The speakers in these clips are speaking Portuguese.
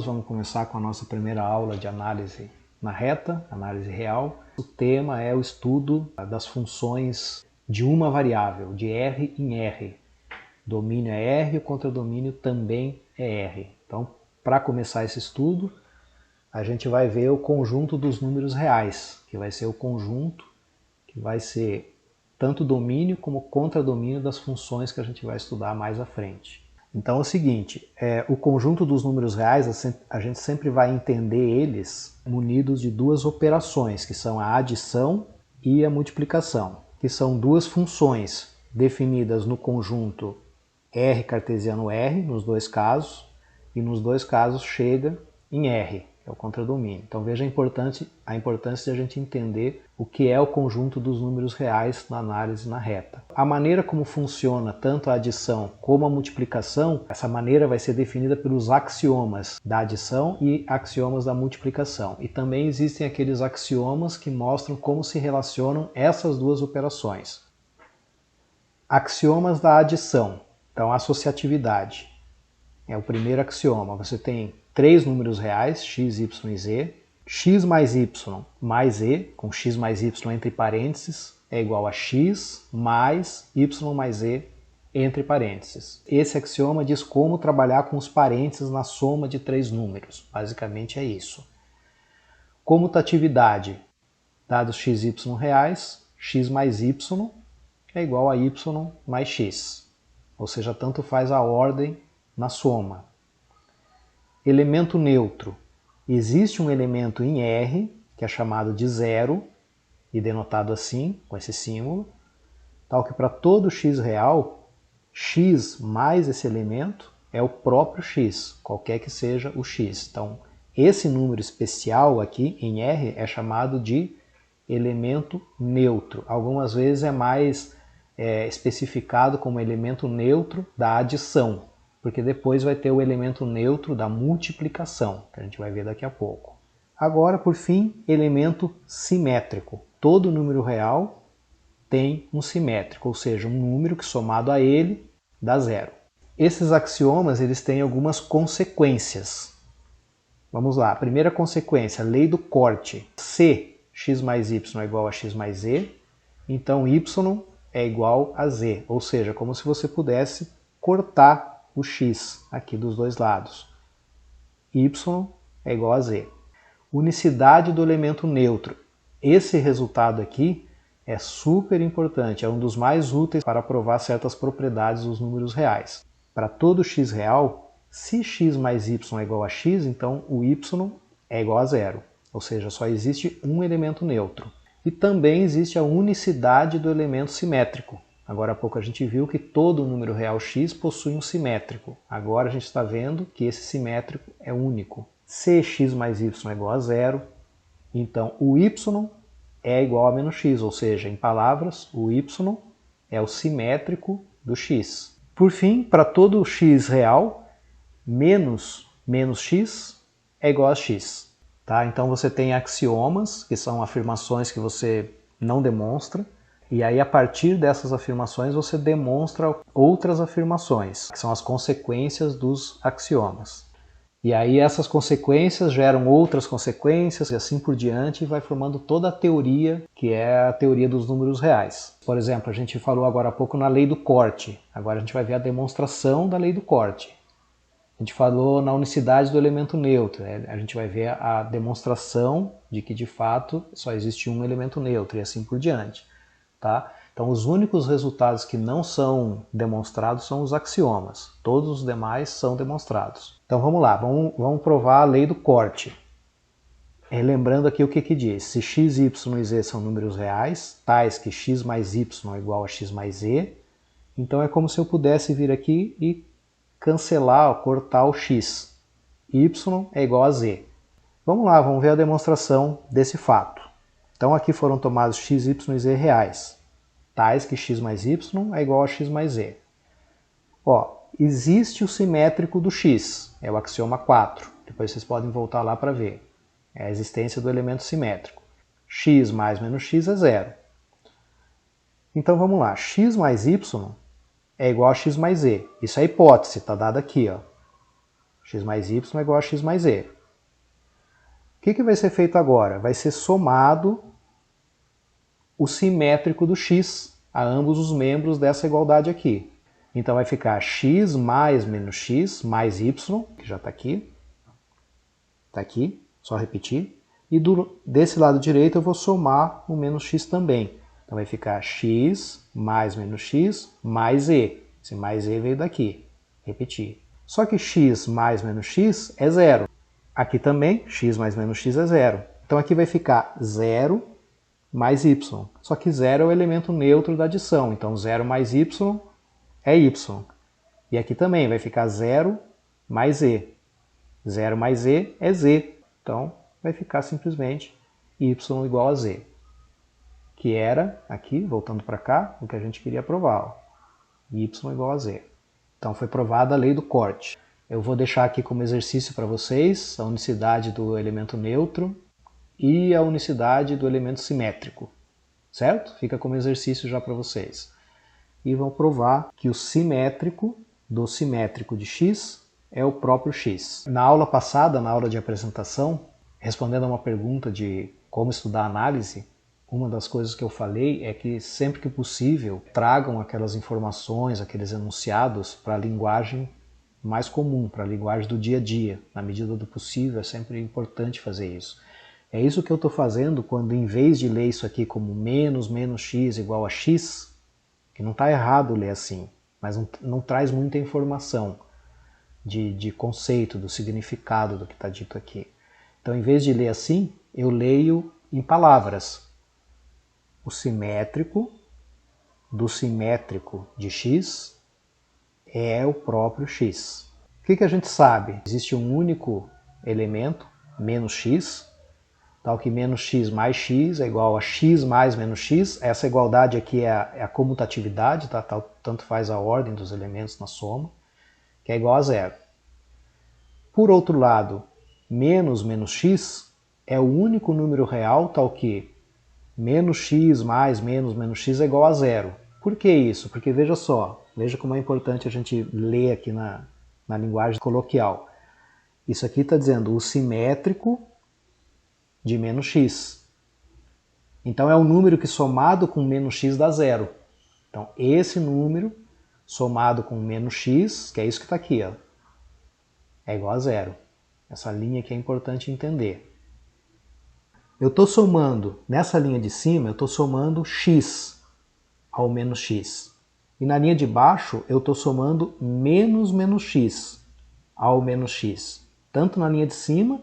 vamos começar com a nossa primeira aula de análise na reta, análise real. O tema é o estudo das funções de uma variável, de R em R. Domínio é R, o contradomínio também é R. Então, para começar esse estudo, a gente vai ver o conjunto dos números reais, que vai ser o conjunto que vai ser tanto domínio como contradomínio das funções que a gente vai estudar mais à frente. Então é o seguinte, o conjunto dos números reais, a gente sempre vai entender eles munidos de duas operações, que são a adição e a multiplicação, que são duas funções definidas no conjunto R cartesiano R, nos dois casos, e nos dois casos chega em R, que é o contradomínio. Então veja a importância de a gente entender o que é o conjunto dos números reais na análise na reta. A maneira como funciona tanto a adição como a multiplicação, essa maneira vai ser definida pelos axiomas da adição e axiomas da multiplicação. E também existem aqueles axiomas que mostram como se relacionam essas duas operações. Axiomas da adição. Então, associatividade é o primeiro axioma. Você tem três números reais, x, y e z. X mais y mais e, com x mais y entre parênteses, é igual a x mais y mais e entre parênteses. Esse axioma diz como trabalhar com os parênteses na soma de três números. Basicamente é isso. Comutatividade. Dados x e y reais, x mais y é igual a y mais x. Ou seja, tanto faz a ordem na soma. Elemento neutro. Existe um elemento em R, que é chamado de zero, e denotado assim, com esse símbolo, tal que para todo x real, x mais esse elemento é o próprio x, qualquer que seja o x. Então, esse número especial aqui em R é chamado de elemento neutro. Algumas vezes é mais especificado como elemento neutro da adição, porque depois vai ter o elemento neutro da multiplicação, que a gente vai ver daqui a pouco. Agora, por fim, elemento simétrico. Todo número real tem um simétrico, ou seja, um número que somado a ele dá zero. Esses axiomas eles têm algumas consequências. Vamos lá, a primeira consequência, lei do corte. Se x mais y é igual a x mais z, então y é igual a z, ou seja, como se você pudesse cortar o x aqui dos dois lados. Y é igual a z. Unicidade do elemento neutro. Esse resultado aqui é super importante, é um dos mais úteis para provar certas propriedades dos números reais. Para todo x real, se x mais y é igual a x, então o y é igual a zero, ou seja, só existe um elemento neutro. E também existe a unicidade do elemento simétrico. Agora há pouco a gente viu que todo número real x possui um simétrico. Agora a gente está vendo que esse simétrico é único. Se x mais y é igual a zero, então o y é igual a menos x, ou seja, em palavras, o y é o simétrico do x. Por fim, para todo x real, menos x é igual a x. Tá? Então você tem axiomas, que são afirmações que você não demonstra, e aí a partir dessas afirmações você demonstra outras afirmações, que são as consequências dos axiomas. E aí essas consequências geram outras consequências e assim por diante, e vai formando toda a teoria, que é a teoria dos números reais. Por exemplo, a gente falou agora há pouco na lei do corte, agora a gente vai ver a demonstração da lei do corte. A gente falou na unicidade do elemento neutro, a gente vai ver a demonstração de que de fato só existe um elemento neutro e assim por diante. Tá? Então os únicos resultados que não são demonstrados são os axiomas, todos os demais são demonstrados. Então vamos lá, vamos provar a lei do corte. Lembrando aqui o que diz, se x, y e z são números reais, tais que x mais y é igual a x mais z, então é como se eu pudesse vir aqui e cancelar, cortar o x. Y é igual a z. Vamos lá, vamos ver a demonstração desse fato. Então aqui foram tomados x, y e z reais, tais que x mais y é igual a x mais z. Ó, existe o simétrico do x, é o axioma 4. Depois vocês podem voltar lá para ver. É a existência do elemento simétrico. X mais menos x é zero. Então vamos lá, x mais y é igual a x mais z. Isso é a hipótese, está dado aqui. Ó. x mais y é igual a x mais e. O que vai ser feito agora? Vai ser somado o simétrico do x a ambos os membros dessa igualdade aqui. Então vai ficar x mais menos x mais y, que já está aqui. Está aqui, só repetir. E desse lado direito eu vou somar o menos x também. Então vai ficar x mais menos x mais e. Esse mais e veio daqui. Repetir. Só que x mais menos x é zero. Aqui também, x mais menos x é zero. Então aqui vai ficar 0 mais y. Só que 0 é o elemento neutro da adição. Então 0 mais y é y. E aqui também vai ficar 0 mais e. 0 mais e é z. Então vai ficar simplesmente y igual a z. Que era, aqui, voltando para cá, o que a gente queria provar. Ó. Y igual a z. Então foi provada a lei do corte. Eu vou deixar aqui como exercício para vocês a unicidade do elemento neutro e a unicidade do elemento simétrico, certo? Fica como exercício já para vocês. E vão provar que o simétrico do simétrico de x é o próprio x. Na aula passada, na aula de apresentação, respondendo a uma pergunta de como estudar análise, uma das coisas que eu falei é que sempre que possível tragam aquelas informações, aqueles enunciados para a linguagem mais comum, para a linguagem do dia a dia. Na medida do possível, é sempre importante fazer isso. É isso que eu estou fazendo quando, em vez de ler isso aqui como menos x igual a x, que não está errado ler assim, mas não traz muita informação de conceito, do significado do que está dito aqui. Então, em vez de ler assim, eu leio em palavras. O simétrico do simétrico de x é o próprio x. O que a gente sabe? Existe um único elemento, menos x, tal que menos x mais x é igual a x mais menos x. Essa igualdade aqui é a comutatividade, tá? Tanto faz a ordem dos elementos na soma, que é igual a zero. Por outro lado, menos x é o único número real, tal que menos x mais menos x é igual a zero. Por que isso? Porque veja só, veja como é importante a gente ler aqui na linguagem coloquial. Isso aqui está dizendo o simétrico de menos x. Então é um número que somado com menos x dá zero. Então esse número somado com menos x, que é isso que está aqui, ó, é igual a zero. Essa linha aqui é importante entender. Eu estou somando, nessa linha de cima, eu estou somando x ao menos x. E na linha de baixo, eu estou somando menos x ao menos x. Tanto na linha de cima,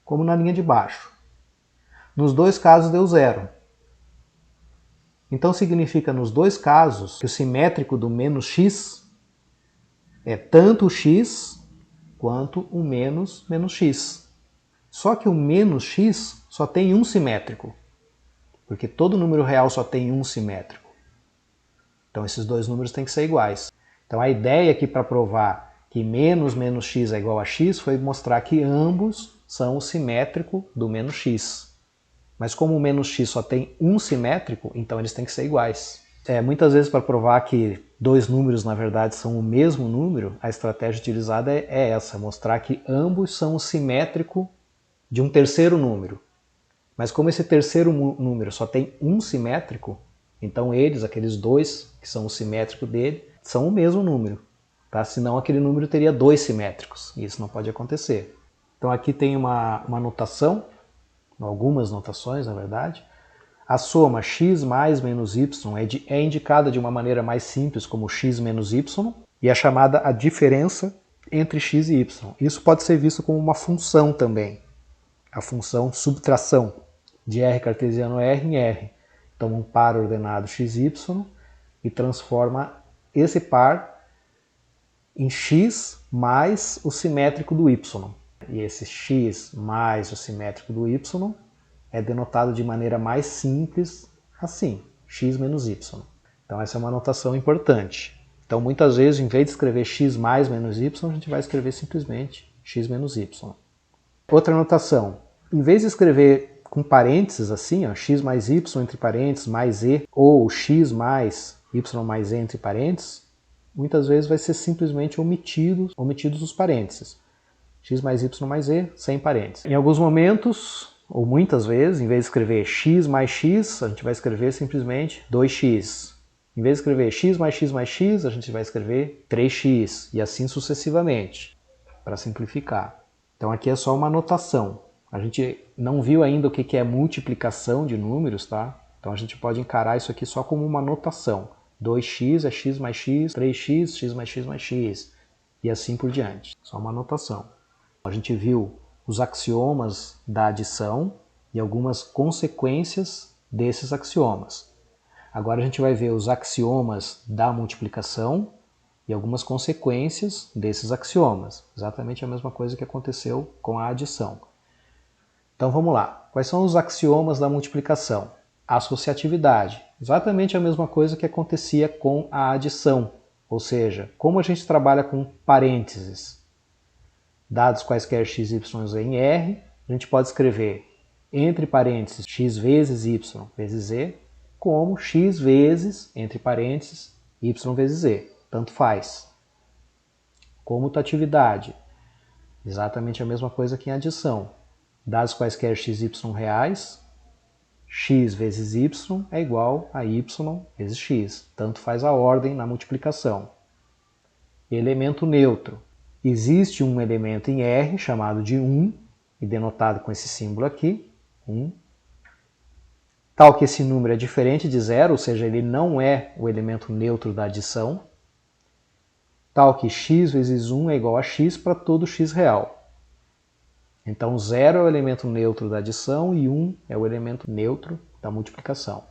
como na linha de baixo. Nos dois casos deu zero. Então significa nos dois casos que o simétrico do menos x é tanto o x quanto o menos x. Só que o menos x só tem um simétrico, porque todo número real só tem um simétrico. Então esses dois números têm que ser iguais. Então a ideia aqui para provar que menos x é igual a x foi mostrar que ambos são o simétrico do menos x. Mas como o menos x só tem um simétrico, então eles têm que ser iguais. Muitas vezes para provar que dois números na verdade são o mesmo número, a estratégia utilizada é essa, mostrar que ambos são o simétrico de um terceiro número. Mas como esse terceiro número só tem um simétrico, então eles, aqueles dois que são o simétrico dele, são o mesmo número. Tá? Senão aquele número teria dois simétricos, e isso não pode acontecer. Então aqui tem uma notação, algumas notações na verdade. A soma x mais menos y é indicada de uma maneira mais simples como x menos y, e é chamada a diferença entre x e y. Isso pode ser visto como uma função também. A função subtração de r cartesiano r em r. Então um par ordenado xy e transforma esse par em x mais o simétrico do y. E esse x mais o simétrico do y é denotado de maneira mais simples assim, x menos y. Então essa é uma notação importante. Então muitas vezes, em vez de escrever x mais menos y, a gente vai escrever simplesmente x menos y. Outra notação, em vez de escrever com parênteses assim, ó, x mais y entre parênteses mais e, ou x mais y mais e entre parênteses, muitas vezes vai ser simplesmente omitidos os parênteses. X mais Y mais Z, sem parênteses. Em alguns momentos, ou muitas vezes, em vez de escrever x mais x, a gente vai escrever simplesmente 2x. Em vez de escrever x mais x, a gente vai escrever 3x, e assim sucessivamente, para simplificar. Então aqui é só uma anotação. A gente não viu ainda o que é multiplicação de números, tá? Então a gente pode encarar isso aqui só como uma anotação. 2x é x mais x, 3x, x mais x, e assim por diante. Só uma anotação. A gente viu os axiomas da adição e algumas consequências desses axiomas. Agora a gente vai ver os axiomas da multiplicação e algumas consequências desses axiomas. Exatamente a mesma coisa que aconteceu com a adição. Então vamos lá. Quais são os axiomas da multiplicação? Associatividade. Exatamente a mesma coisa que acontecia com a adição. Ou seja, como a gente trabalha com parênteses, dados quaisquer x, y, z em R, a gente pode escrever entre parênteses x vezes y vezes z, como x vezes, entre parênteses, y vezes z. Tanto faz. Comutatividade. Exatamente a mesma coisa que em adição. Dados quaisquer x, y reais, x vezes y é igual a y vezes x. Tanto faz a ordem na multiplicação. Elemento neutro. Existe um elemento em R chamado de 1, e denotado com esse símbolo aqui, 1, tal que esse número é diferente de zero, ou seja, ele não é o elemento neutro da adição, tal que x vezes 1 é igual a x para todo x real. Então 0 é o elemento neutro da adição e 1 é o elemento neutro da multiplicação.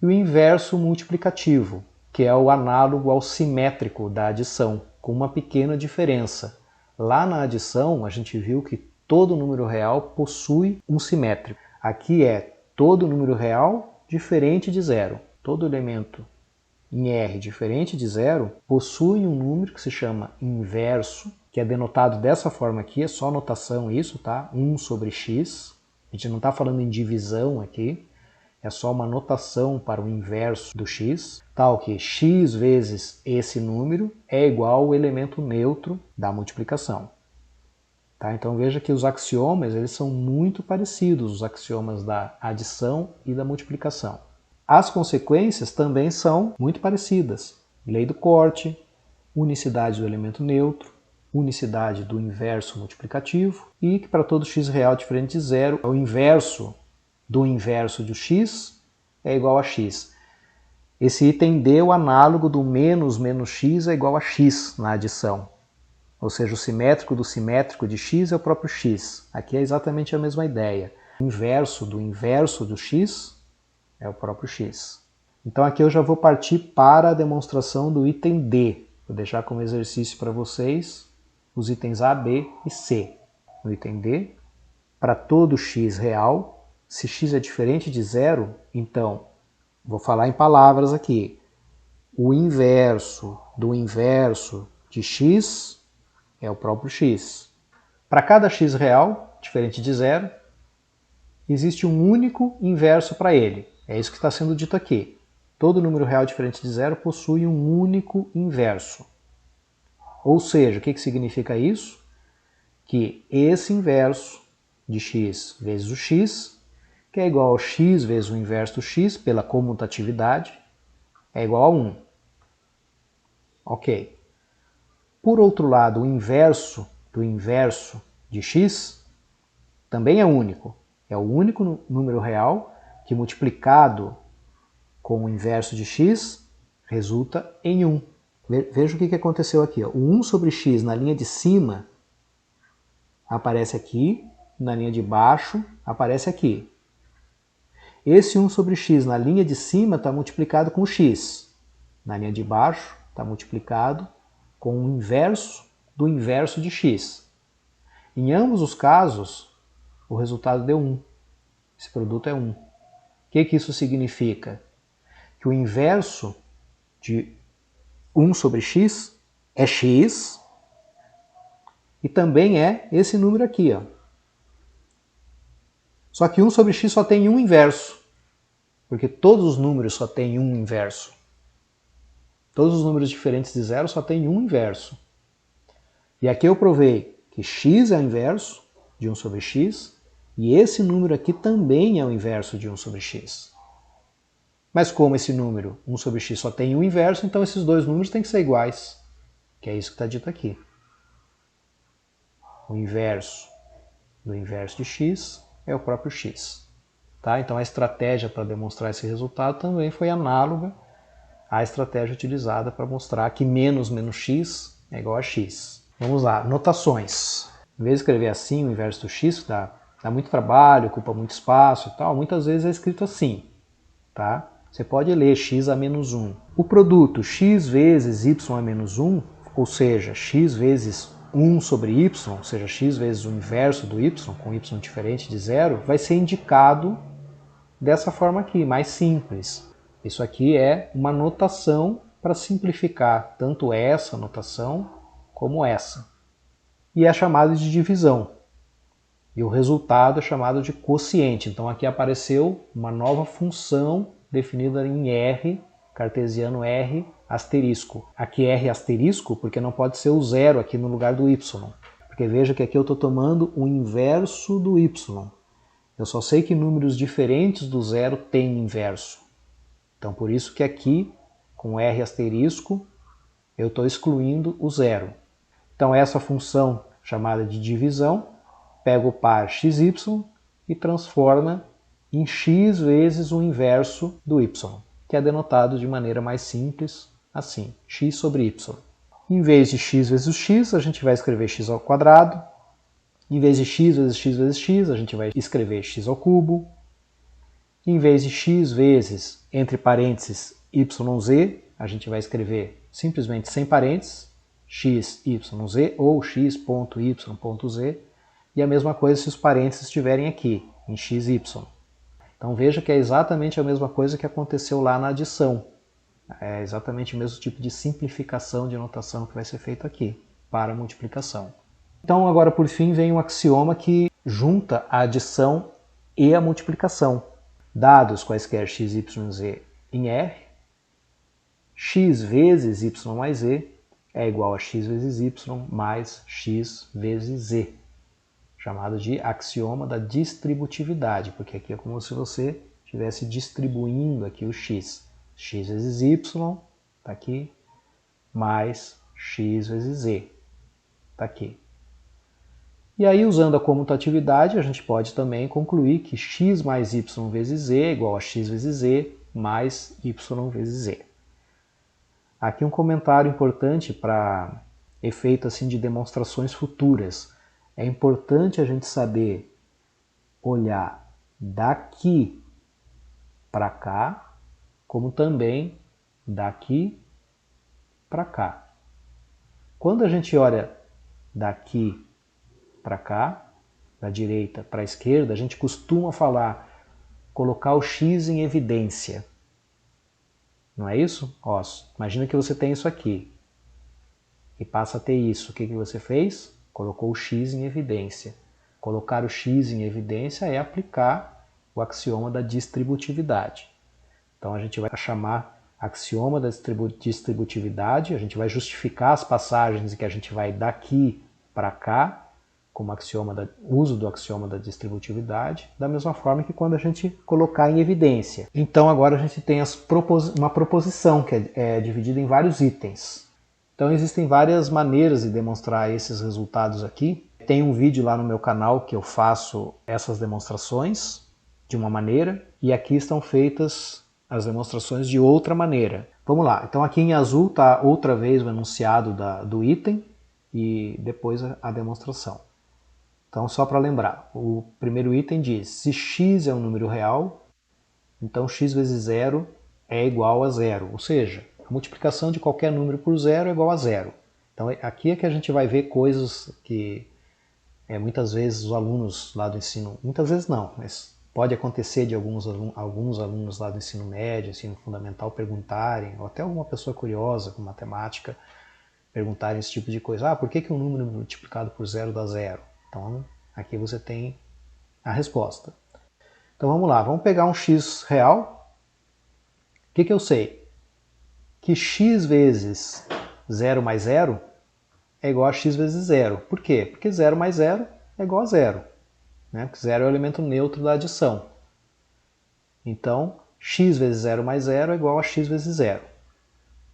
E o inverso multiplicativo, que é o análogo ao simétrico da adição, com uma pequena diferença. Lá na adição, a gente viu que todo número real possui um simétrico. Aqui é todo número real diferente de zero. Todo elemento em R diferente de zero possui um número que se chama inverso, que é denotado dessa forma aqui, é só notação isso, tá? 1 sobre x. A gente não está falando em divisão aqui. É só uma notação para o inverso do x, tal que x vezes esse número é igual ao elemento neutro da multiplicação. Tá? Então veja que os axiomas eles são muito parecidos, os axiomas da adição e da multiplicação. As consequências também são muito parecidas. Lei do corte, unicidade do elemento neutro, unicidade do inverso multiplicativo e que para todo x real diferente de zero, o inverso do inverso de x é igual a x. Esse item D é o análogo do menos x é igual a x na adição. Ou seja, o simétrico do simétrico de x é o próprio x. Aqui é exatamente a mesma ideia. O inverso do x é o próprio x. Então aqui eu já vou partir para a demonstração do item D. Vou deixar como exercício para vocês os itens A, B e C. No item D, para todo x real, se x é diferente de zero, então, vou falar em palavras aqui, o inverso do inverso de x é o próprio x. Para cada x real, diferente de zero, existe um único inverso para ele. É isso que está sendo dito aqui. Todo número real diferente de zero possui um único inverso. Ou seja, o que significa isso? Que esse inverso de x vezes o x que é igual a x vezes o inverso do x, pela comutatividade, é igual a 1. Ok. Por outro lado, o inverso do inverso de x também é único. É o único número real que, multiplicado com o inverso de x, resulta em 1. Veja o que aconteceu aqui. O 1 sobre x na linha de cima aparece aqui, na linha de baixo aparece aqui. Esse 1 sobre x na linha de cima está multiplicado com x. Na linha de baixo está multiplicado com o inverso do inverso de x. Em ambos os casos, o resultado deu 1. Esse produto é 1. O que isso significa? Que o inverso de 1 sobre x é x e também é esse número aqui, ó. Só que 1 sobre x só tem um inverso, porque todos os números só têm um inverso. Todos os números diferentes de zero só tem um inverso. E aqui eu provei que x é o inverso de 1 sobre x, e esse número aqui também é o inverso de 1 sobre x. Mas como esse número, 1 sobre x, só tem um inverso, então esses dois números têm que ser iguais, que é isso que está dito aqui. O inverso do inverso de x é o próprio x. Tá? Então a estratégia para demonstrar esse resultado também foi análoga à estratégia utilizada para mostrar que menos x é igual a x. Vamos lá, notações. Em vez de escrever assim, o inverso do x, que dá muito trabalho, ocupa muito espaço e tal, muitas vezes é escrito assim. Tá? Você pode ler x a menos 1. O produto x vezes y a menos 1, ou seja, x vezes 1 sobre y, ou seja, x vezes o inverso do y, com y diferente de zero, vai ser indicado dessa forma aqui, mais simples. Isso aqui é uma notação para simplificar tanto essa notação como essa. E é chamado de divisão. E o resultado é chamado de quociente. Então aqui apareceu uma nova função definida em R, cartesiano R asterisco. Aqui R asterisco porque não pode ser o zero aqui no lugar do Y. Porque veja que aqui eu estou tomando o inverso do Y. Eu só sei que números diferentes do zero têm inverso. Então por isso que aqui, com R asterisco, eu estou excluindo o zero. Então essa função chamada de divisão pega o par xy e transforma em x vezes o inverso do y, que é denotado de maneira mais simples, assim, x sobre y. Em vez de x vezes x, a gente vai escrever x ao quadrado. Em vez de x vezes x vezes x, a gente vai escrever x ao cubo. Em vez de x vezes, entre parênteses, yz, a gente vai escrever simplesmente sem parênteses, x, y, z ou x ponto y ponto z. E a mesma coisa se os parênteses estiverem aqui, em x, y. Então veja que é exatamente a mesma coisa que aconteceu lá na adição. É exatamente o mesmo tipo de simplificação de notação que vai ser feito aqui, para a multiplicação. Então agora por fim vem um axioma que junta a adição e a multiplicação. Dados quaisquer x, y, z em R, x vezes y mais z é igual a x vezes y mais x vezes z. Chamado de axioma da distributividade, porque aqui é como se você estivesse distribuindo aqui o x. X vezes y, está aqui, mais x vezes z, está aqui. E aí, usando a comutatividade, a gente pode também concluir que x mais y vezes z é igual a x vezes z mais y vezes z. Aqui um comentário importante para efeito assim, de demonstrações futuras. É importante a gente saber olhar daqui para cá, como também daqui para cá. Quando a gente olha daqui para cá, da direita para a esquerda, a gente costuma falar, colocar o x em evidência. Não é isso? Ó, imagina que você tem isso aqui e passa a ter isso. O que você fez? Colocou o x em evidência. Colocar o x em evidência é aplicar o axioma da distributividade. Então a gente vai chamar axioma da distributividade, a gente vai justificar as passagens em que a gente vai daqui para cá, como uso do axioma da distributividade, da mesma forma que quando a gente colocar em evidência. Então agora a gente tem uma proposição que é dividida em vários itens. Então existem várias maneiras de demonstrar esses resultados aqui. Tem um vídeo lá no meu canal que eu faço essas demonstrações de uma maneira, e aqui estão feitas as demonstrações de outra maneira. Vamos lá, então aqui em azul está outra vez o enunciado do item e depois a demonstração. Então só para lembrar, o primeiro item diz, se x é um número real, então x vezes zero é igual a zero, ou seja, a multiplicação de qualquer número por zero é igual a zero. Então aqui é que a gente vai ver coisas que muitas vezes os alunos lá do ensino, muitas vezes não, mas pode acontecer de alguns alunos lá do ensino médio, ensino fundamental perguntarem, ou até alguma pessoa curiosa com matemática, perguntarem esse tipo de coisa. Por que um número multiplicado por zero dá zero? Então aqui você tem a resposta. Então vamos lá, vamos pegar um x real. O que eu sei? que x vezes 0 mais 0 é igual a x vezes 0. Por quê? Porque 0 mais 0 é igual a 0. Né? Porque 0 é o elemento neutro da adição. Então, x vezes 0 mais 0 é igual a x vezes 0.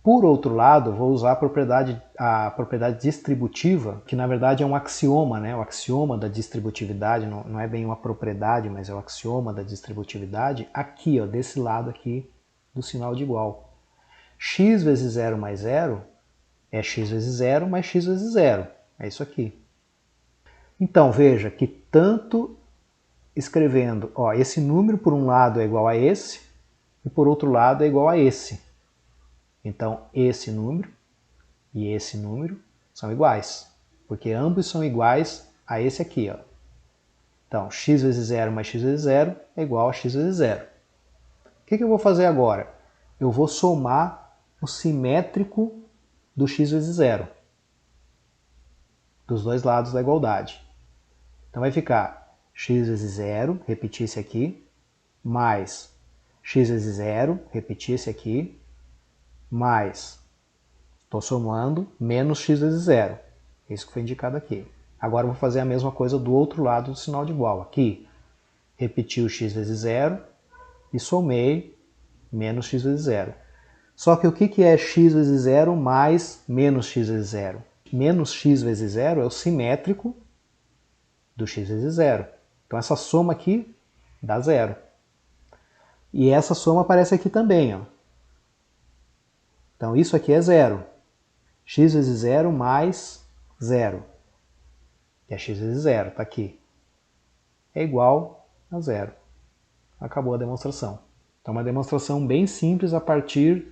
Por outro lado, vou usar a propriedade distributiva, que na verdade é um axioma, né? O axioma da distributividade, não é bem uma propriedade, mas é o axioma da distributividade, aqui, ó, desse lado aqui do sinal de igual. X vezes 0 mais 0 é x vezes 0 mais x vezes 0. É isso aqui. Então, veja que tanto escrevendo, ó, esse número por um lado é igual a esse, e por outro lado é igual a esse. Então, esse número e esse número são iguais, porque ambos são iguais a esse aqui. Ó. Então, x vezes 0 mais x vezes 0 é igual a x vezes 0. O que eu vou fazer agora? Eu vou somar o simétrico do x vezes 0, dos dois lados da igualdade. Então, vai ficar x vezes 0, repetir esse aqui, mais x vezes 0, repetir esse aqui, mais, estou somando, menos x vezes 0. Isso que foi indicado aqui. Agora eu vou fazer a mesma coisa do outro lado do sinal de igual. Aqui, repeti o x vezes 0 e somei menos x vezes 0. Só que o que é x vezes 0 mais menos x vezes 0? Menos x vezes 0 é o simétrico do x vezes 0. Então essa soma aqui dá 0. E essa soma aparece aqui também, ó. Então isso aqui é 0. X vezes 0 mais 0. Que é x vezes 0, está aqui. É igual a 0. Acabou a demonstração. Então uma demonstração bem simples a partir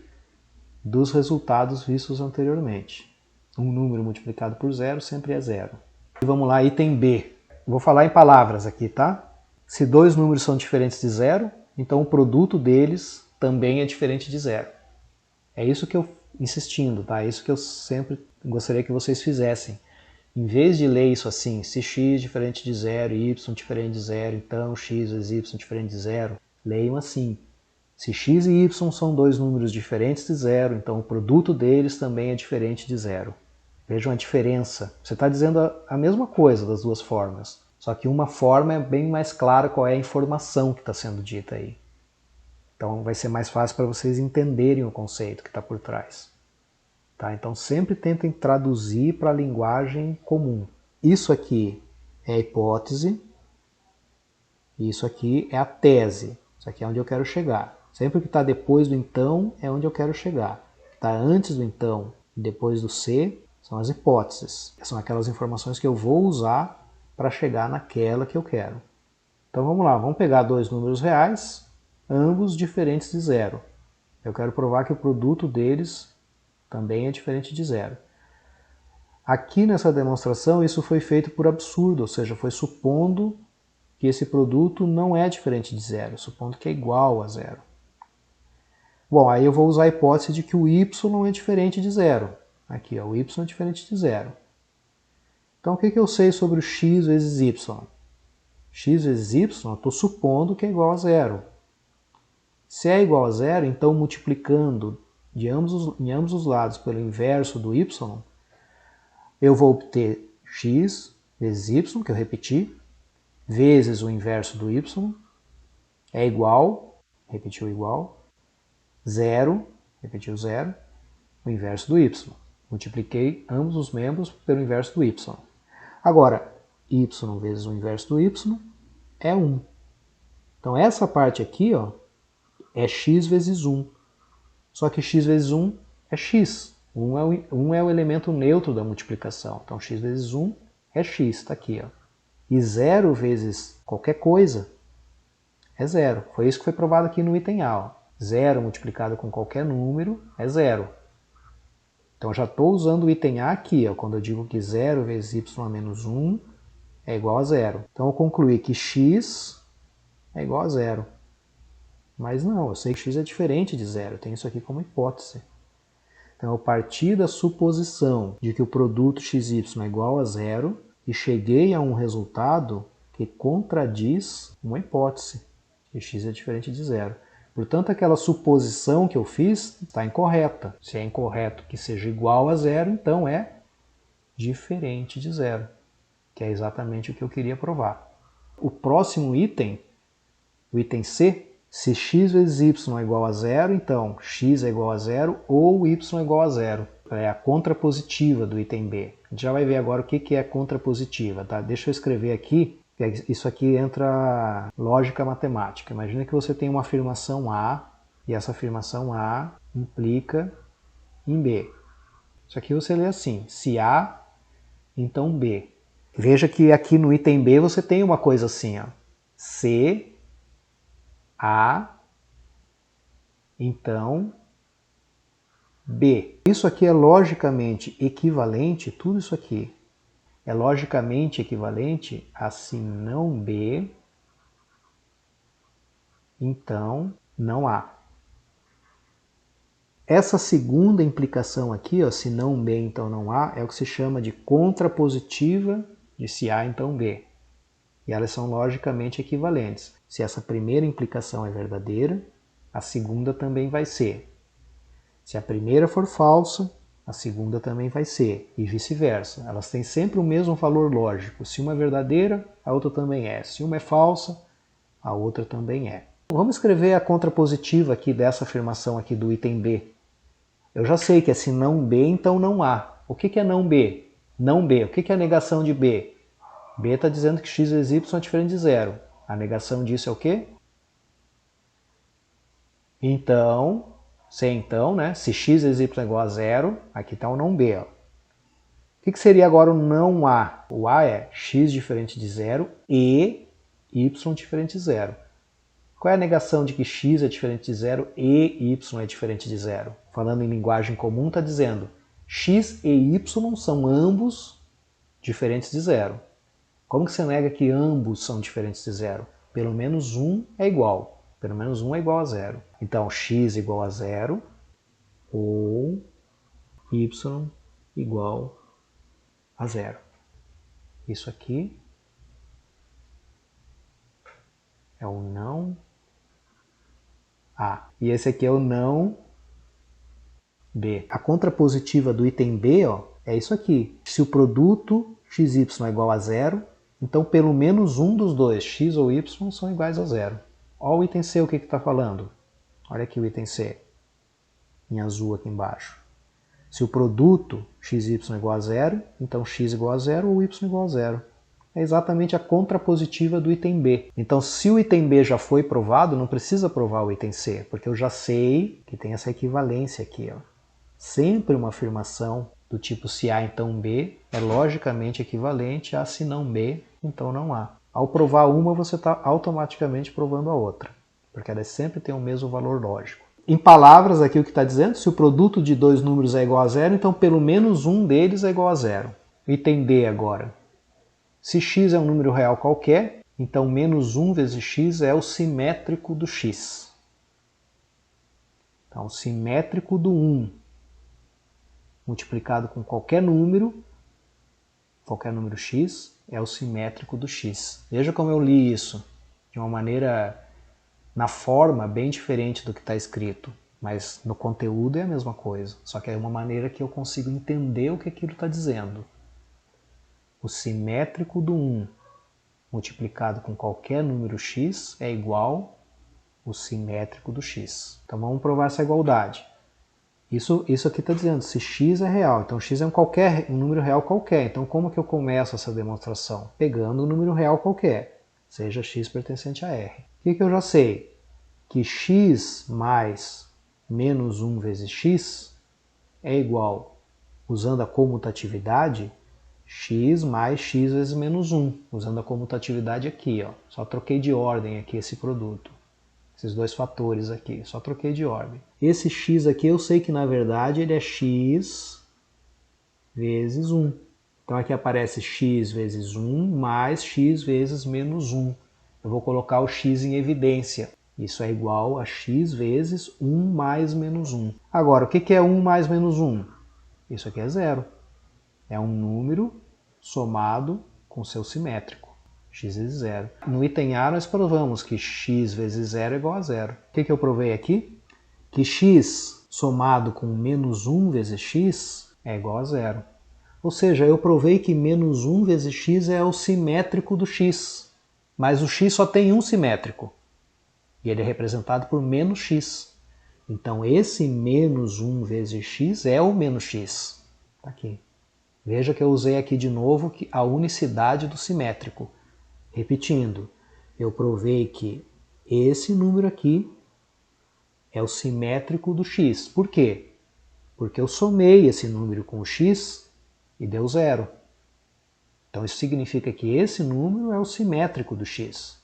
dos resultados vistos anteriormente. Um número multiplicado por 0 sempre é 0. E vamos lá, item B. Vou falar em palavras aqui, tá? Se dois números são diferentes de 0, então o produto deles também é diferente de 0. É isso que eu insistindo, tá? É isso que eu sempre gostaria que vocês fizessem. Em vez de ler isso assim, se x diferente de 0 e y diferente de 0, então x vezes y diferente de 0, leiam assim. Se x e y são dois números diferentes de 0, então o produto deles também é diferente de 0. Vejam a diferença. Você está dizendo a mesma coisa das duas formas, só que uma forma é bem mais clara qual é a informação que está sendo dita aí. Então vai ser mais fácil para vocês entenderem o conceito que está por trás. Tá? Então sempre tentem traduzir para a linguagem comum. Isso aqui é a hipótese, e isso aqui é a tese. Isso aqui é onde eu quero chegar. Sempre que está depois do então é onde eu quero chegar. O que está antes do então e depois do se são as hipóteses. São aquelas informações que eu vou usar para chegar naquela que eu quero. Então vamos lá, vamos pegar dois números reais, ambos diferentes de 0. Eu quero provar que o produto deles também é diferente de 0. Aqui nessa demonstração isso foi feito por absurdo, ou seja, foi supondo que esse produto não é diferente de 0, supondo que é igual a 0. Bom, aí eu vou usar a hipótese de que o y é diferente de 0. Aqui, ó, o y é diferente de 0. Então o que eu sei sobre o x vezes y? X vezes y, eu estou supondo que é igual a 0. Se é igual a 0, então multiplicando em ambos os lados pelo inverso do y, eu vou obter x vezes y, que eu repeti, vezes o inverso do y, é igual, repetiu igual, 0, repetiu 0, o inverso do y. Multipliquei ambos os membros pelo inverso do y. Agora, y vezes o inverso do y é 1. Então essa parte aqui, ó, é x vezes 1. Só que x vezes 1 é x. 1 é o elemento neutro da multiplicação. Então x vezes 1 é x, está aqui. Ó. E 0 vezes qualquer coisa é 0. Foi isso que foi provado aqui no item A. Ó. 0 multiplicado com qualquer número é 0. Então já estou usando o item A aqui, ó, quando eu digo que 0 vezes y menos 1 é igual a 0. Então eu concluí que x é igual a 0. Mas não, eu sei que x é diferente de 0, eu tenho isso aqui como hipótese. Então eu parti da suposição de que o produto xy é igual a 0 e cheguei a um resultado que contradiz uma hipótese, que x é diferente de 0. Portanto, aquela suposição que eu fiz está incorreta. Se é incorreto que seja igual a zero, então é diferente de zero, que é exatamente o que eu queria provar. O próximo item, o item C, se x vezes y é igual a zero, então x é igual a zero ou y é igual a zero. É a contrapositiva do item B. A gente já vai ver agora o que é contrapositiva. Tá? Deixa eu escrever aqui. Isso aqui entra lógica matemática. Imagina que você tem uma afirmação A e essa afirmação A implica em B. Isso aqui você lê assim, se A, então B. Veja que aqui no item B você tem uma coisa assim, ó. Se A, então B. Isso aqui é logicamente equivalente, tudo isso aqui é logicamente equivalente a se não B, então não A. Essa segunda implicação aqui, ó, se não B, então não A, é o que se chama de contrapositiva de se A, então B. E elas são logicamente equivalentes. Se essa primeira implicação é verdadeira, a segunda também vai ser. Se a primeira for falsa, a segunda também vai ser, e vice-versa. Elas têm sempre o mesmo valor lógico. Se uma é verdadeira, a outra também é. Se uma é falsa, a outra também é. Vamos escrever a contrapositiva aqui dessa afirmação aqui do item B. Eu já sei que é se não B, então não há. O que é não B? Não B. O que é a negação de B? B está dizendo que x vezes y é diferente de zero. A negação disso é o quê? Então, né? Se x vezes y é igual a zero, aqui está o não B. Ó. O que seria agora o não A? O A é x diferente de zero e y diferente de zero. Qual é a negação de que x é diferente de zero e y é diferente de zero? Falando em linguagem comum, está dizendo x e y são ambos diferentes de zero. Como que você nega que ambos são diferentes de zero? Pelo menos um é igual. Pelo menos um é igual a zero. Então, x igual a zero ou y igual a zero. Isso aqui é o não A. E esse aqui é o não B. A contrapositiva do item B, ó, é isso aqui. Se o produto xy é igual a zero, então pelo menos um dos dois, x ou y, são iguais a zero. Olha o item C, o que está falando. Olha aqui o item C, em azul aqui embaixo. Se o produto xy é igual a zero, então x igual a zero ou y igual a zero. É exatamente a contrapositiva do item B. Então, se o item B já foi provado, não precisa provar o item C, porque eu já sei que tem essa equivalência aqui. Ó. Sempre uma afirmação do tipo se A, então B, é logicamente equivalente a se não B, então não A. Ao provar uma, você está automaticamente provando a outra, porque elas sempre têm o mesmo valor lógico. Em palavras, aqui o que está dizendo, se o produto de dois números é igual a zero, então pelo menos um deles é igual a zero. Item D agora. Se x é um número real qualquer, então menos 1 vezes x é o simétrico do x. Então, o simétrico do 1 multiplicado com qualquer número x, é o simétrico do x. Veja como eu li isso de uma maneira, na forma, bem diferente do que está escrito, mas no conteúdo é a mesma coisa, só que é uma maneira que eu consigo entender o que aquilo está dizendo. O simétrico do 1 multiplicado com qualquer número x é igual ao simétrico do x. Então vamos provar essa igualdade. Isso aqui está dizendo se x é real, então x é um número real qualquer. Então como que eu começo essa demonstração? Pegando um número real qualquer, seja x pertencente a R. O que eu já sei? Que x mais menos 1 vezes x é igual, usando a comutatividade, x mais x vezes menos 1, usando a comutatividade aqui. Ó. Só troquei de ordem aqui esse produto. Esses dois fatores aqui, só troquei de ordem. Esse x aqui eu sei que na verdade ele é x vezes 1. Então aqui aparece x vezes 1 mais x vezes menos 1. Eu vou colocar o x em evidência. Isso é igual a x vezes 1 mais menos 1. Agora, o que é 1 mais menos 1? Isso aqui é zero. É um número somado com seu simétrico. x vezes zero. No item A nós provamos que x vezes zero é igual a zero. O que eu provei aqui? Que x somado com menos 1 vezes x é igual a zero. Ou seja, eu provei que menos 1 vezes x é o simétrico do x. Mas o x só tem um simétrico. E ele é representado por menos x. Então esse menos 1 vezes x é o menos x. Está aqui. Veja que eu usei aqui de novo a unicidade do simétrico. Repetindo, eu provei que esse número aqui é o simétrico do x. Por quê? Porque eu somei esse número com o x e deu zero. Então isso significa que esse número é o simétrico do x.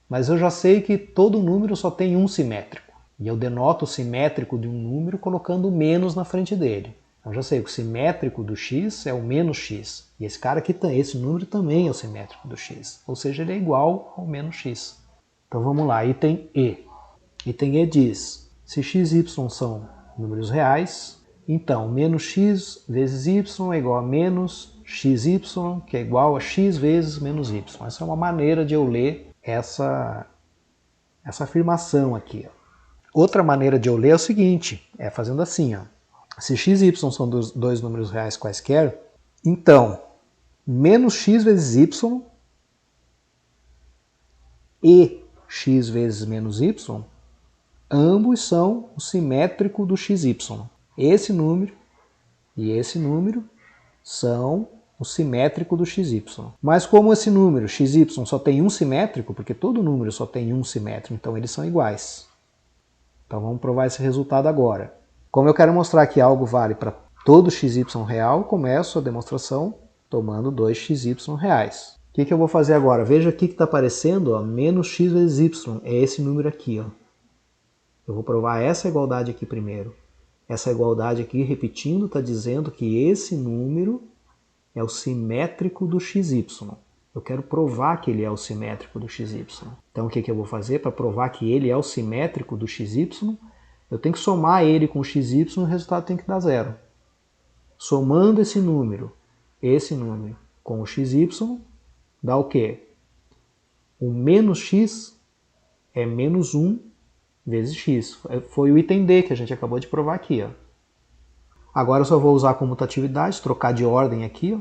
Mas eu já sei que todo número só tem um simétrico. E eu denoto o simétrico de um número colocando menos na frente dele. Então já sei que o simétrico do x é o menos x. E esse cara aqui, esse número também é o simétrico do x. Ou seja, ele é igual ao menos x. Então vamos lá, item E. Item E diz, se x e y são números reais, então menos x vezes y é igual a menos xy, que é igual a x vezes menos y. Essa é uma maneira de eu ler essa afirmação aqui. Outra maneira de eu ler é o seguinte, é fazendo assim, ó. Se x e y são dois números reais quaisquer, então menos x vezes y e x vezes menos y, ambos são o simétrico do xy. Esse número e esse número são o simétrico do xy. Mas como esse número, xy, só tem um simétrico, porque todo número só tem um simétrico, então eles são iguais. Então vamos provar esse resultado agora. Como eu quero mostrar que algo vale para todo xy real, começo a demonstração tomando 2xy reais. O que eu vou fazer agora? Veja aqui que está aparecendo, ó, menos x vezes y, é esse número aqui. Ó. Eu vou provar essa igualdade aqui primeiro. Essa igualdade aqui, repetindo, está dizendo que esse número é o simétrico do xy. Eu quero provar que ele é o simétrico do xy. Então o que eu vou fazer para provar que ele é o simétrico do xy? Eu tenho que somar ele com o xy e o resultado tem que dar zero. Somando esse número com o xy, dá o quê? O menos x é menos 1 vezes x. Foi o item D que a gente acabou de provar aqui. Ó. Agora eu só vou usar a comutatividade, trocar de ordem aqui. Ó.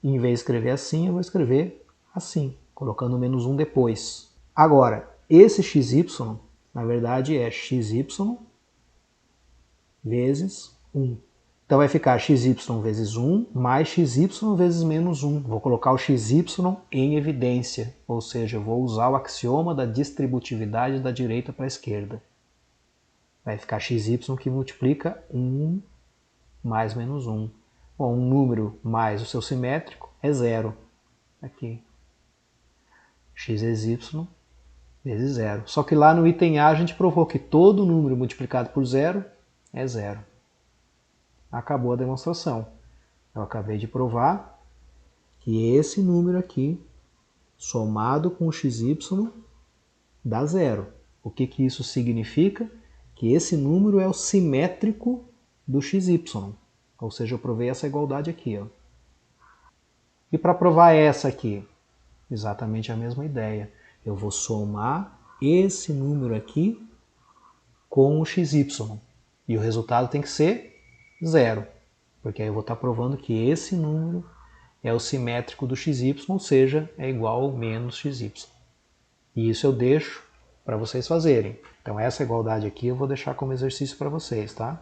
Em vez de escrever assim, eu vou escrever assim, colocando o menos 1 depois. Agora, esse xy, na verdade, é xy vezes 1. Então vai ficar xy vezes 1 mais xy vezes menos 1. Vou colocar o xy em evidência, ou seja, eu vou usar o axioma da distributividade da direita para a esquerda. Vai ficar xy que multiplica 1 mais menos 1. Bom, um número mais o seu simétrico é zero. Aqui. X vezes y vezes zero. Só que lá no item A a gente provou que todo número multiplicado por zero é zero. Acabou a demonstração. Eu acabei de provar que esse número aqui, somado com o xy, dá zero. O que isso significa? Que esse número é o simétrico do xy. Ou seja, eu provei essa igualdade aqui. Ó. E para provar essa aqui? Exatamente a mesma ideia. Eu vou somar esse número aqui com o xy. E o resultado tem que ser zero. Porque aí eu vou estar provando que esse número é o simétrico do xy, ou seja, é igual ao menos xy. E isso eu deixo para vocês fazerem. Então essa igualdade aqui eu vou deixar como exercício para vocês, tá?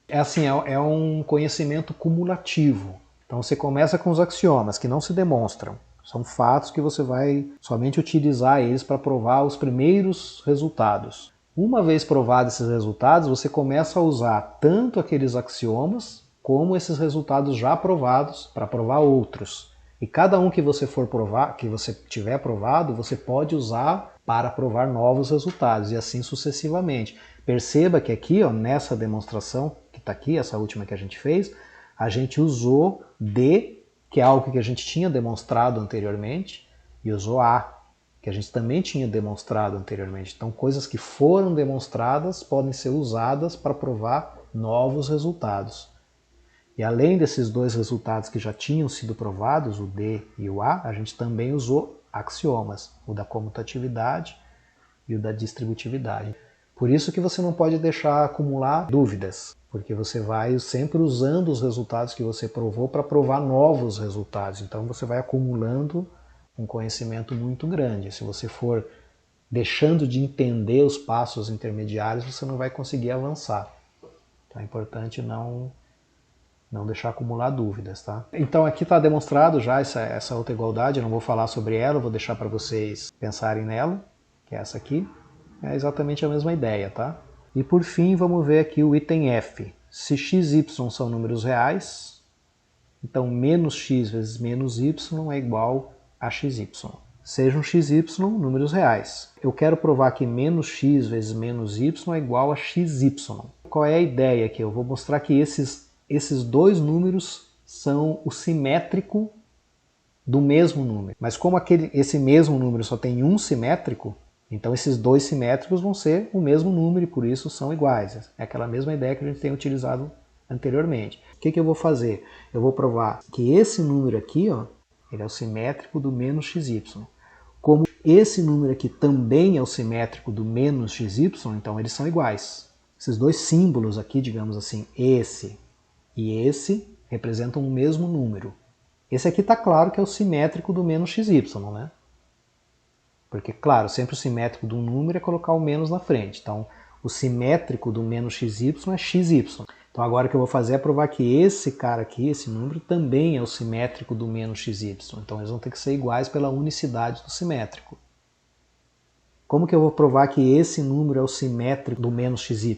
É assim, é um conhecimento cumulativo. Então você começa com os axiomas que não se demonstram. São fatos que você vai somente utilizar eles para provar os primeiros resultados. Uma vez provados esses resultados, você começa a usar tanto aqueles axiomas como esses resultados já provados para provar outros. E cada um que você for provar, que você tiver provado, você pode usar para provar novos resultados e assim sucessivamente. Perceba que aqui, ó, nessa demonstração que está aqui, essa última que a gente fez, a gente usou D, que é algo que a gente tinha demonstrado anteriormente, e usou A, que a gente também tinha demonstrado anteriormente. Então, coisas que foram demonstradas podem ser usadas para provar novos resultados. E além desses dois resultados que já tinham sido provados, o D e o A gente também usou axiomas, o da comutatividade e o da distributividade. Por isso que você não pode deixar acumular dúvidas, porque você vai sempre usando os resultados que você provou para provar novos resultados. Então você vai acumulando um conhecimento muito grande. Se você for deixando de entender os passos intermediários, você não vai conseguir avançar. Então é importante não deixar acumular dúvidas, tá? Então aqui está demonstrado já essa outra igualdade, eu não vou falar sobre ela, vou deixar para vocês pensarem nela, que é essa aqui. É exatamente a mesma ideia, tá? E por fim, vamos ver aqui o item F. Se x e y são números reais, então menos x vezes menos y é igual a xy. Sejam x e y números reais. Eu quero provar que menos x vezes menos y é igual a xy. Qual é a ideia aqui? Eu vou mostrar que esses dois números são o simétrico do mesmo número. Mas como esse mesmo número só tem um simétrico, então esses dois simétricos vão ser o mesmo número e por isso são iguais. É aquela mesma ideia que a gente tem utilizado anteriormente. O que eu vou fazer? Eu vou provar que esse número aqui, ó, ele é o simétrico do menos xy. Como esse número aqui também é o simétrico do menos xy, então eles são iguais. Esses dois símbolos aqui, digamos assim, esse e esse, representam o mesmo número. Esse aqui está claro que é o simétrico do menos xy, né? Porque, claro, sempre o simétrico de um número é colocar o menos na frente. Então, o simétrico do menos xy é xy. Então, agora o que eu vou fazer é provar que esse cara aqui, esse número, também é o simétrico do menos xy. Então, eles vão ter que ser iguais pela unicidade do simétrico. Como que eu vou provar que esse número é o simétrico do menos xy?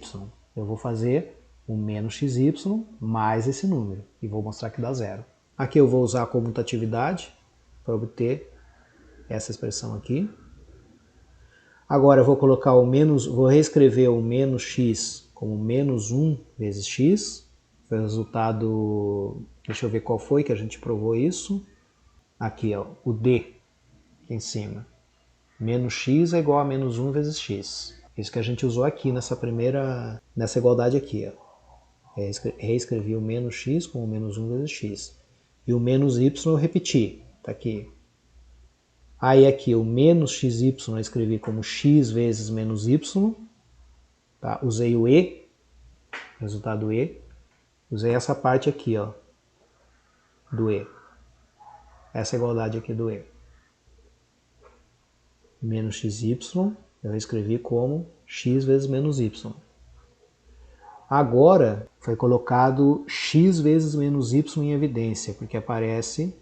Eu vou fazer o menos xy mais esse número. E vou mostrar que dá zero. Aqui eu vou usar a comutatividade para obter essa expressão aqui. Agora eu vou colocar vou reescrever o menos x como menos 1 vezes x. Foi o resultado, deixa eu ver qual foi que a gente provou isso. Aqui, ó, o D, aqui em cima. Menos x é igual a menos 1 vezes x. Isso que a gente usou aqui nessa igualdade aqui, ó. Reescrevi o menos x como menos 1 vezes x. E o menos y eu repeti, tá aqui. Aí aqui o menos xy eu escrevi como x vezes menos y, tá? Usei o e, resultado e, usei essa parte aqui, ó, do e, essa igualdade aqui do e. Menos xy eu escrevi como x vezes menos y. Agora foi colocado x vezes menos y em evidência, porque aparece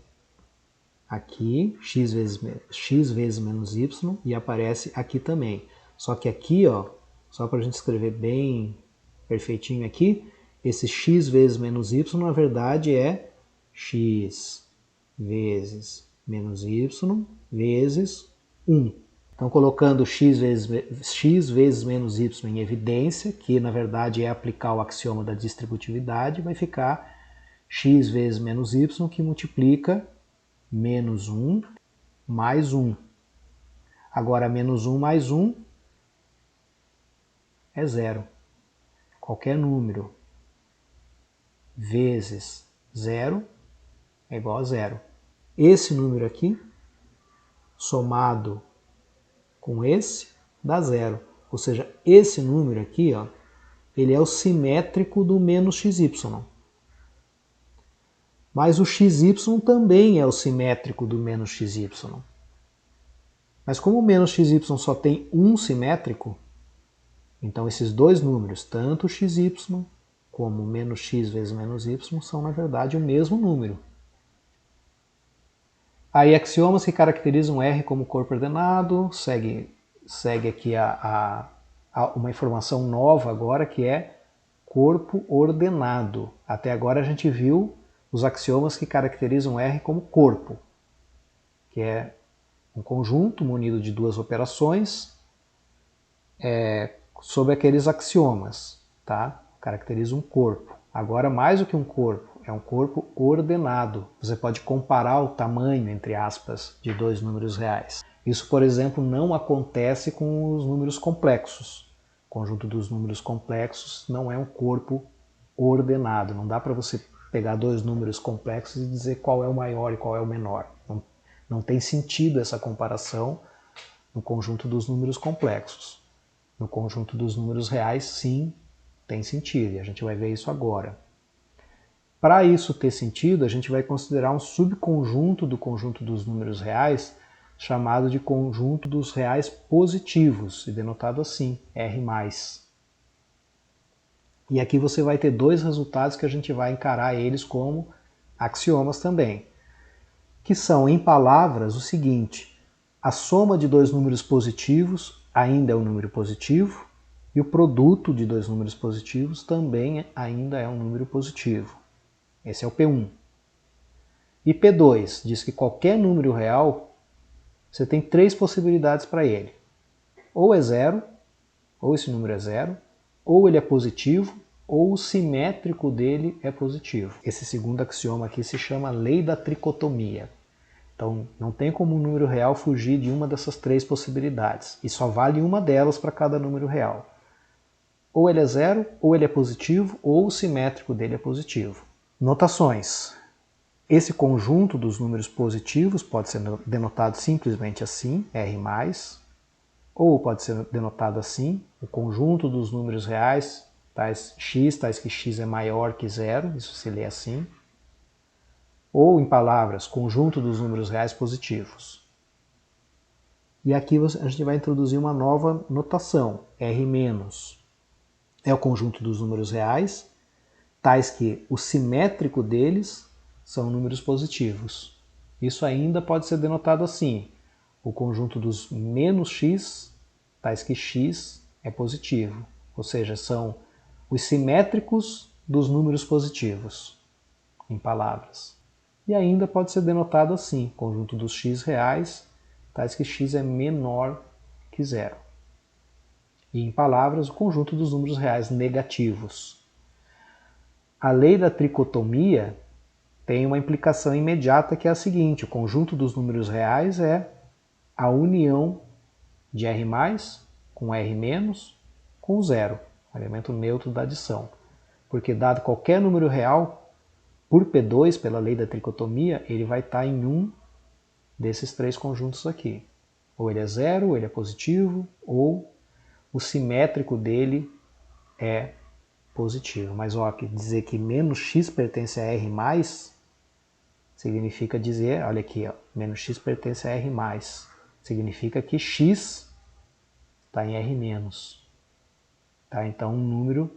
aqui x vezes menos y e aparece aqui também. Só que aqui, ó, só para a gente escrever bem perfeitinho aqui, esse x vezes menos y na verdade é x vezes menos y vezes 1. Então colocando x vezes menos y em evidência, que na verdade é aplicar o axioma da distributividade, vai ficar x vezes menos y que multiplica menos 1 mais 1. Agora, menos 1 mais 1 é zero. Qualquer número vezes zero é igual a zero. Esse número aqui, somado com esse, dá zero. Ou seja, esse número aqui, ó, ele é o simétrico do menos xy. Mas o xy também é o simétrico do menos xy. Mas como o menos xy só tem um simétrico, então esses dois números, tanto o xy como o menos x vezes menos y, são na verdade o mesmo número. Aí axiomas que caracterizam R como corpo ordenado, segue aqui uma informação nova agora que é corpo ordenado. Até agora a gente viu os axiomas que caracterizam R como corpo, que é um conjunto munido de duas operações sobre aqueles axiomas, tá? Caracteriza um corpo. Agora, mais do que um corpo, é um corpo ordenado. Você pode comparar o tamanho, entre aspas, de dois números reais. Isso, por exemplo, não acontece com os números complexos. O conjunto dos números complexos não é um corpo ordenado. Não dá para você pegar dois números complexos e dizer qual é o maior e qual é o menor. Não tem sentido essa comparação no conjunto dos números complexos. No conjunto dos números reais, sim, tem sentido, e a gente vai ver isso agora. Para isso ter sentido, a gente vai considerar um subconjunto do conjunto dos números reais, chamado de conjunto dos reais positivos, e denotado assim, R+. E aqui você vai ter dois resultados que a gente vai encarar eles como axiomas também, que são, em palavras, o seguinte: a soma de dois números positivos ainda é um número positivo, e o produto de dois números positivos também ainda é um número positivo. Esse é o P1. E P2 diz que qualquer número real, você tem três possibilidades para ele. Ou é zero, ou esse número é zero, ou ele é positivo, ou o simétrico dele é positivo. Esse segundo axioma aqui se chama lei da tricotomia. Então, não tem como um número real fugir de uma dessas três possibilidades. E só vale uma delas para cada número real. Ou ele é zero, ou ele é positivo, ou o simétrico dele é positivo. Notações. Esse conjunto dos números positivos pode ser denotado simplesmente assim, R+, ou pode ser denotado assim, o conjunto dos números reais, tais que x é maior que zero, isso se lê assim. Ou, em palavras, conjunto dos números reais positivos. E aqui a gente vai introduzir uma nova notação, R-. É o conjunto dos números reais, tais que o simétrico deles são números positivos. Isso ainda pode ser denotado assim, o conjunto dos menos x, tais que x é positivo, ou seja, são os simétricos dos números positivos, em palavras. E ainda pode ser denotado assim, conjunto dos x reais, tais que x é menor que zero. E em palavras, o conjunto dos números reais negativos. A lei da tricotomia tem uma implicação imediata que é a seguinte: o conjunto dos números reais é a união de R+, com R- com zero, o elemento neutro da adição. Porque dado qualquer número real, por P2, pela lei da tricotomia, ele vai estar em um desses três conjuntos aqui. Ou ele é zero, ou ele é positivo, ou o simétrico dele é positivo. Mas ó, dizer que menos x pertence a R+, significa dizer, olha aqui, ó, menos x pertence a R+, significa que x está em R-. Tá? Então um número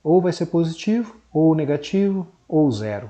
ou vai ser positivo, ou negativo, ou zero.